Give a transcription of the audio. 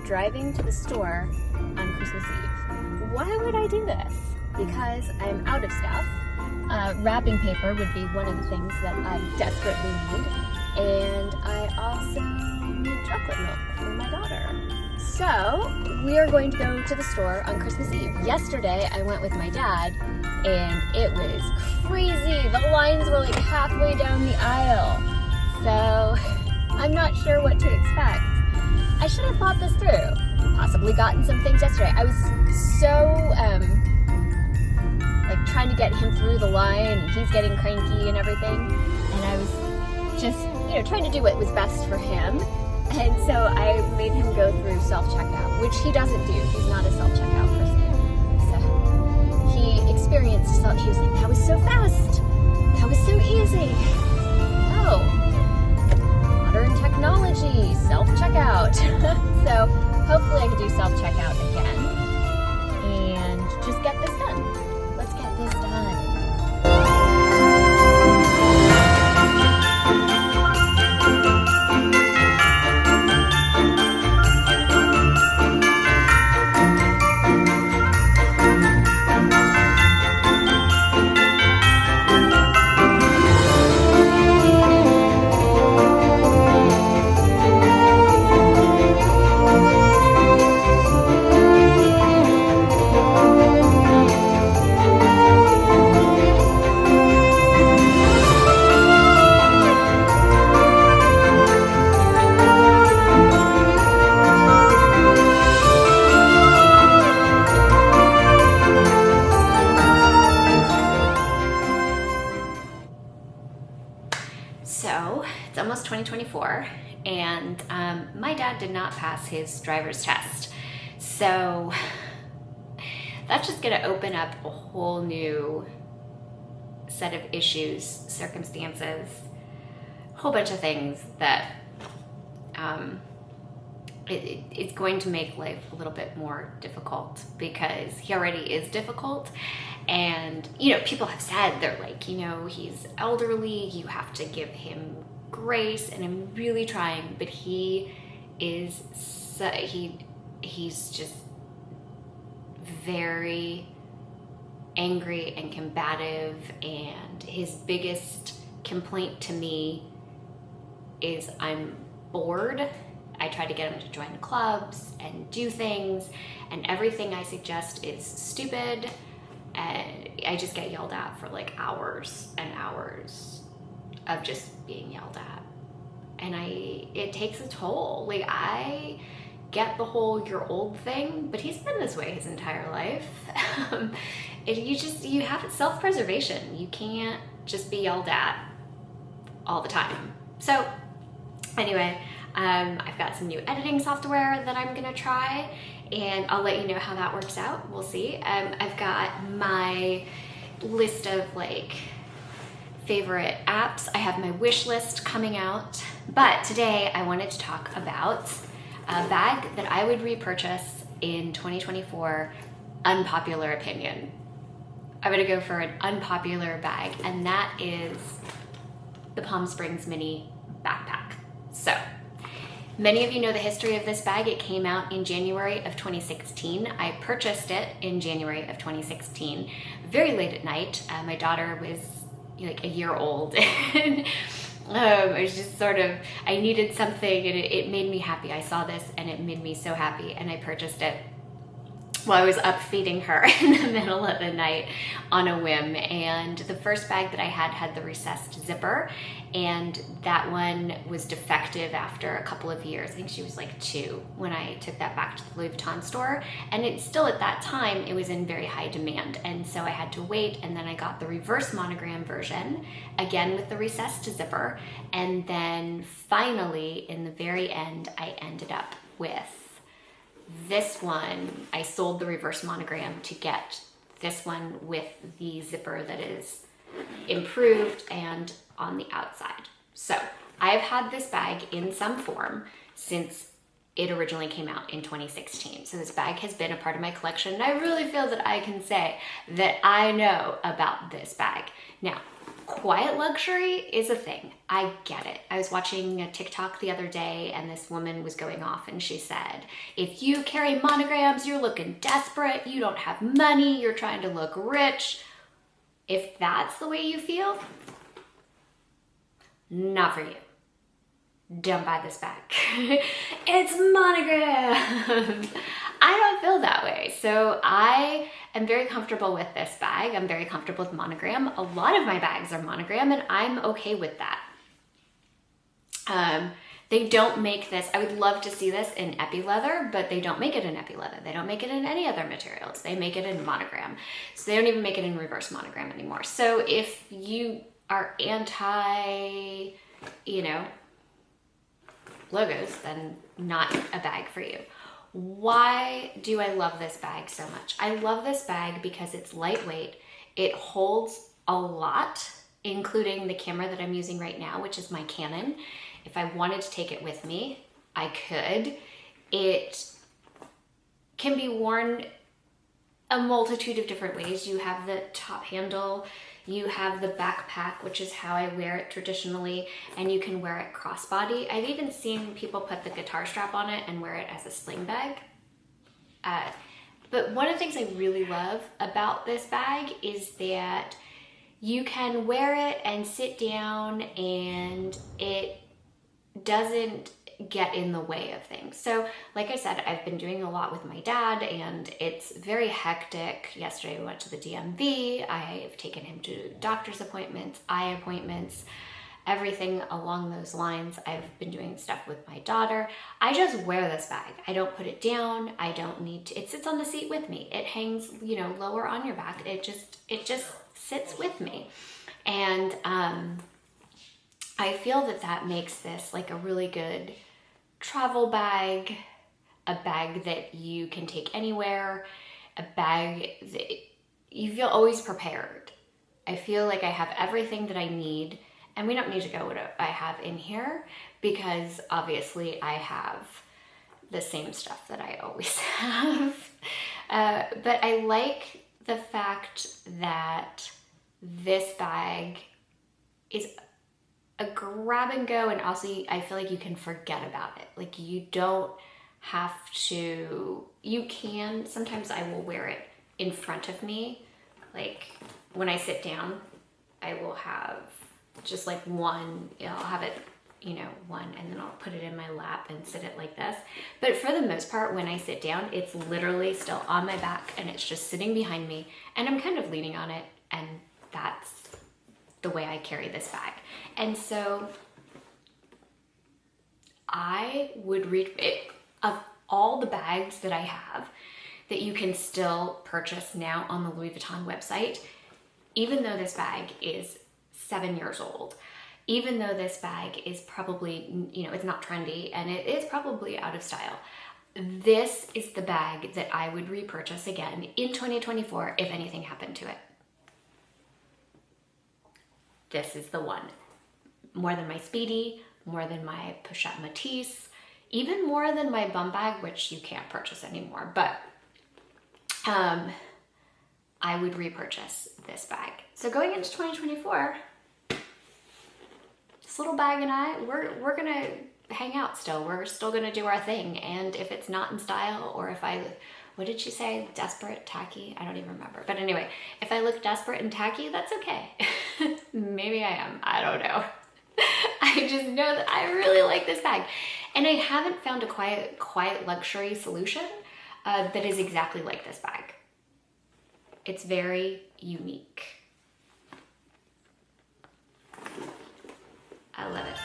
driving to the store on Christmas Eve. Why would I do this? Because I'm out of stuff. Wrapping paper would be one of the things that I desperately need. And I also need chocolate milk for my daughter. So we are going to go to the store on Christmas Eve. Yesterday I went with my dad and it was crazy. The lines were like halfway down the aisle. So I'm not sure what to expect. I should have thought this through. Possibly gotten some things yesterday. I was so like trying to get him through the line and he's getting cranky and everything. And I was just, trying to do what was best for him. And so I made him go through self-checkout, which he doesn't do. He's not a self-checkout person. So he experienced he was like, that was so fast. That was so easy. Oh, modern technology, self-checkout. So hopefully I can do self-checkout again and just get this done. Let's get this done. So it's almost 2024 and my dad did not pass his driver's test. So that's just gonna open up a whole new set of issues, circumstances, a whole bunch of things that it's going to make life a little bit more difficult because he already is difficult. And, people have said, they're like, he's elderly, you have to give him grace, and I'm really trying, but he is, he's just very angry and combative, and his biggest complaint to me is I'm bored. I try to get him to join clubs and do things, and everything I suggest is stupid. And I just get yelled at for like hours and hours of just being yelled at. And it takes a toll. Like, I get the whole you're old thing, but he's been this way his entire life. You have self-preservation. You can't just be yelled at all the time. So anyway, I've got some new editing software that I'm gonna try, and I'll let you know how that works out. We'll see. I've got my list of favorite apps. I have my wish list coming out, but today I wanted to talk about a bag that I would repurchase in 2024. Unpopular opinion. I'm gonna go for an unpopular bag, and that is the Palm Springs Mini backpack. So many of you know the history of this bag. It came out in January of 2016. I purchased it in January of 2016, very late at night. My daughter was like a year old. And it was just I needed something, and it made me happy. I saw this and it made me so happy, and I purchased it while I was up feeding her in the middle of the night on a whim. And the first bag that I had the recessed zipper, and that one was defective after a couple of years. I think she was like 2 when I took that back to the Louis Vuitton store, and it's still, at that time, it was in very high demand, and so I had to wait. And then I got the reverse monogram version, again with the recessed zipper, and then finally in the very end I ended up with this one. I sold the reverse monogram to get this one with the zipper that is improved and on the outside. So I've had this bag in some form since it originally came out in 2016. So this bag has been a part of my collection, and I really feel that I can say that I know about this bag. Now, quiet luxury is a thing. I get it. I was watching a TikTok the other day, and this woman was going off, and she said, if you carry monograms, you're looking desperate, you don't have money, you're trying to look rich. If that's the way you feel, not for you. Don't buy this bag. It's Monogram. I don't feel that way. So I am very comfortable with this bag. I'm very comfortable with Monogram. A lot of my bags are Monogram, and I'm okay with that. They don't make this. I would love to see this in epi leather, but they don't make it in epi leather. They don't make it in any other materials. They make it in Monogram. So they don't even make it in reverse Monogram anymore. So if you are anti, logos, then not a bag for you. Why do I love this bag so much? I love this bag because it's lightweight. It holds a lot, including the camera that I'm using right now, which is my Canon. If I wanted to take it with me, I could. It can be worn a multitude of different ways. You have the top handle, you have the backpack, which is how I wear it traditionally, and you can wear it crossbody. I've even seen people put the guitar strap on it and wear it as a sling bag. But one of the things I really love about this bag is that you can wear it and sit down and it doesn't get in the way of things. So like I said, I've been doing a lot with my dad, and it's very hectic. Yesterday we went to the DMV. I have taken him to doctor's appointments, eye appointments, everything along those lines. I've been doing stuff with my daughter. I just wear this bag. I don't put it down. I don't need to. It sits on the seat with me. It hangs, lower on your back. It just sits with me. And I feel that makes this like a really good travel bag, a bag that you can take anywhere, a bag that you feel always prepared. I feel like I have everything that I need, and we don't need to go what I have in here because obviously I have the same stuff that I always have. But I like the fact that this bag is a grab and go, and also I feel like you can forget about it. Like you don't have to, you can, sometimes I will wear it in front of me. Like when I sit down, I will have just like one, I'll have it, one, and then I'll put it in my lap and sit it like this. But for the most part, when I sit down, it's literally still on my back and it's just sitting behind me and I'm kind of leaning on it, and that's the way I carry this bag. And so I would read it, of all the bags that I have that you can still purchase now on the Louis Vuitton website, even though this bag is 7 years old, even though this bag is probably, it's not trendy and it is probably out of style, this is the bag that I would repurchase again in 2024 if anything happened to it. This is the one. More than my Speedy, more than my Pochette Matisse, even more than my bum bag, which you can't purchase anymore. But I would repurchase this bag. So going into 2024, this little bag and I, we're gonna hang out still. We're still gonna do our thing. And if it's not in style, or if what did she say? Desperate, tacky? I don't even remember. But anyway, if I look desperate and tacky, that's okay. Maybe I am. I don't know. I just know that I really like this bag. And I haven't found a quiet luxury solution that is exactly like this bag. It's very unique. I love it.